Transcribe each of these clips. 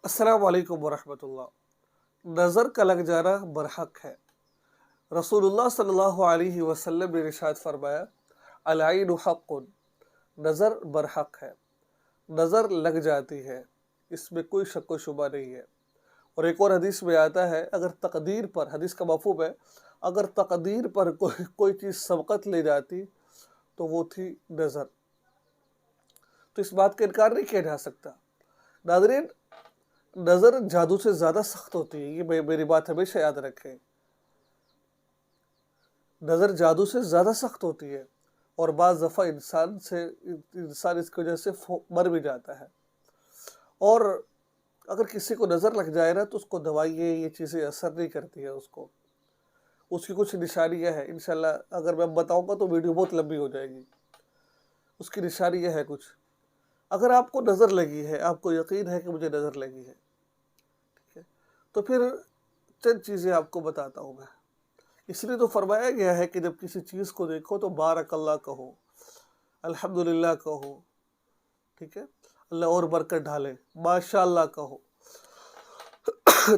अस्सलाम वालेकुम वरहमतुल्लाह। नज़र का लग जाना बरहक है। रसूलुल्लाह सल्लल्लाहु अलैहि वसल्लम ने इरशाद फरमाया, अल-ऐनु हक़्क़ुन, नज़र बरहक है, नज़र लग जाती है, इसमें कोई शक व शुबा नहीं है। और एक और हदीस में आता है, अगर तकदीर पर, हदीस का मफ़हूम है, अगर तकदीर पर कोई चीज़ सबकत ले जाती तो वो थी नज़र। तो इस बात का इनकार नहीं किया जा सकता। नाज़रीन, नज़र जादू से ज़्यादा सख्त होती है, ये मेरी बात हमेशा याद रखें। नज़र जादू से ज़्यादा सख्त होती है और बाज़ दफ़ा इंसान इसकी वजह से मर भी जाता है। और अगर किसी को नज़र लग जाए ना तो उसको दवाइयाँ ये चीज़ें असर नहीं करती है उसको। उसकी कुछ निशानियाँ हैं, इंशाल्लाह अगर मैं बताऊँगा तो वीडियो बहुत लंबी हो जाएगी। उसकी निशानियाँ हैं कुछ। अगर आपको नज़र लगी है, आपको यकीन है कि मुझे नज़र लगी है, ठीक है, तो फिर चंद चीज़ें आपको बताता हूँ मैं। इसलिए तो फरमाया गया है कि जब किसी चीज़ को देखो तो बारकल्लाह कहो, अल्हम्दुलिल्लाह कहो, ठीक है, अल्लाह और बरकत डाले, माशाअल्लाह कहो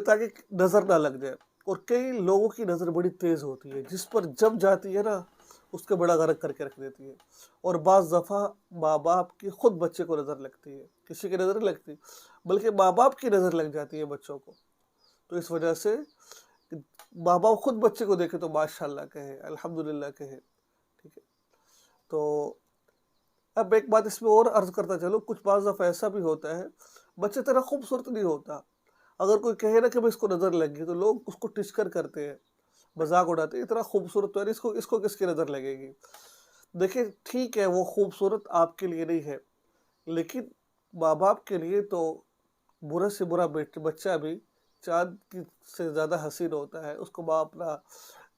ताकि नज़र ना लग जाए। और कई लोगों की नज़र बड़ी तेज़ होती है, जिस पर जब जाती है ना उसके बड़ा गर्क करके रख देती है। और बाज़ दफ़ा माँ बाप की खुद बच्चे को नज़र लगती है, किसी की नज़र नहीं लगती, बल्कि माँ बाप की नज़र लग जाती है बच्चों को। तो इस वजह से माँ बाप खुद बच्चे को देखे तो माशाअल्लाह कहे, अल्हम्दुलिल्लाह कहे, ठीक है। तो अब एक बात इसमें और अर्ज करता चलो, कुछ बाज़ दफ़ा ऐसा भी होता है, बच्चे तरह खूबसूरत नहीं होता। अगर कोई कहे ना कि भाई इसको नज़र लग गई तो लोग उसको टिचकर करते हैं, मजाक उड़ाते हैं, इतना खूबसूरत तो है, इसको इसको किसकी नज़र लगेगी। देखिए ठीक है, वो खूबसूरत आपके लिए नहीं है, लेकिन माँ बाप के लिए तो बुरे से बुरा बच्चा भी चाँद की से ज़्यादा हसीन होता है। उसको माँ अपना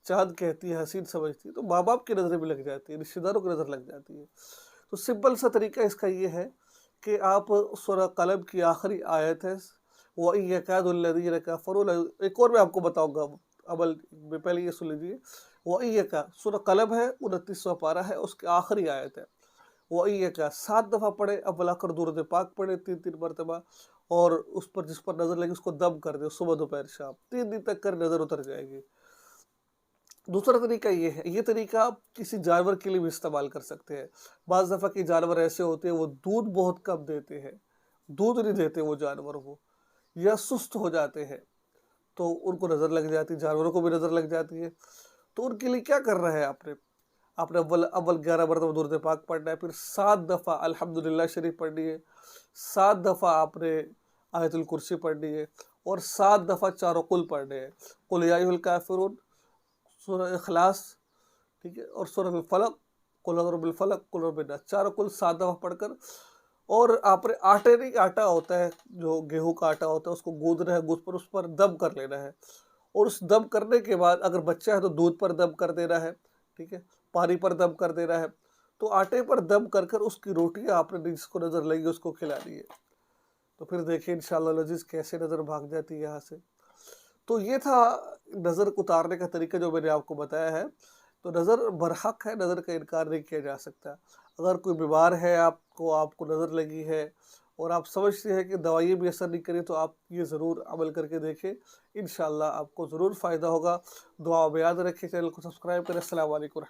चाँद कहती है, हसीन समझती है, तो माँ बाप की नज़रें भी लग जाती है, रिश्तेदारों की नज़र लग जाती है। तो सिंपल सा तरीका इसका ये है कि आप सूरह कलम की आखिरी आयत है, व इन यकादुल्लज़ीना कफ़रू, एक और मैं आपको बताऊंगा अमल में, पहले ये सुन लीजिए। व इन यका, सूरह कलम है, 29वां पारा है, उसकी आखिरी आयत है। वो ये क्या 7 दफ़ा पढ़े, अब बुलाकर दुरूद पाक पढ़े 3-3 मरतबा, और उस पर जिस पर नज़र लगी उसको दम कर दे, सुबह दोपहर शाम 3 दिन तक कर, नज़र उतर जाएगी। दूसरा तरीका ये है, ये तरीका आप किसी जानवर के लिए भी इस्तेमाल कर सकते हैं। बाज़ दफ़ा के जानवर ऐसे होते हैं वो दूध बहुत कम देते हैं, दूध नहीं देते वो जानवर वो, या सुस्त हो जाते हैं, तो उनको नज़र लग जाती है, जानवरों को भी नज़र लग जाती है। तो उनके लिए क्या करना है आपने? आपने अव्वल अव्वल 11 मरतबा दुरूद पाक पढ़ना है, फिर 7 दफ़ा अल्हम्दुलिल्लाह शरीफ पढ़नी है, 7 दफ़ा आपने आयतुल कुर्सी पढ़नी है, और 7 दफ़ा चारों कुल पढ़ने हैं। कुल या अय्युहल काफ़िरून, सूरह इखलास, ठीक है, और सूरह फलक, कुल अऊज़ु बिल फलक, कुल अऊज़ु बिन नास, चारों कुल 7 दफ़ा पढ़कर, और आपने आटे नहीं, आटा होता है जो गेहूं का आटा होता है, उसको गूंदना है, गूंद पर उस पर दम कर लेना है। और उस दम करने के बाद अगर बच्चा है तो दूध पर दम कर देना है, ठीक है, पानी पर दम कर देना है। तो आटे पर दम कर कर उसकी रोटी आपने जिसको नज़र लगी उसको खिलानी है। तो फिर देखिए इंशाअल्लाह लजीज कैसे नज़र भाग जाती है यहाँ से। तो ये था नज़र उतारने का तरीका जो मैंने आपको बताया है। तो नज़र बरहक है, नज़र का इनकार नहीं किया जा सकता। अगर कोई बीमार है, आपको नज़र लगी है और आप समझते हैं कि दवाइयाँ भी असर नहीं करें, तो आप ये ज़रूर अमल करके देखें, इंशाअल्लाह आपको ज़रूर फ़ायदा होगा। दुआ में याद रखें, चैनल को सब्सक्राइब करें। अस्सलाम वालेकुम।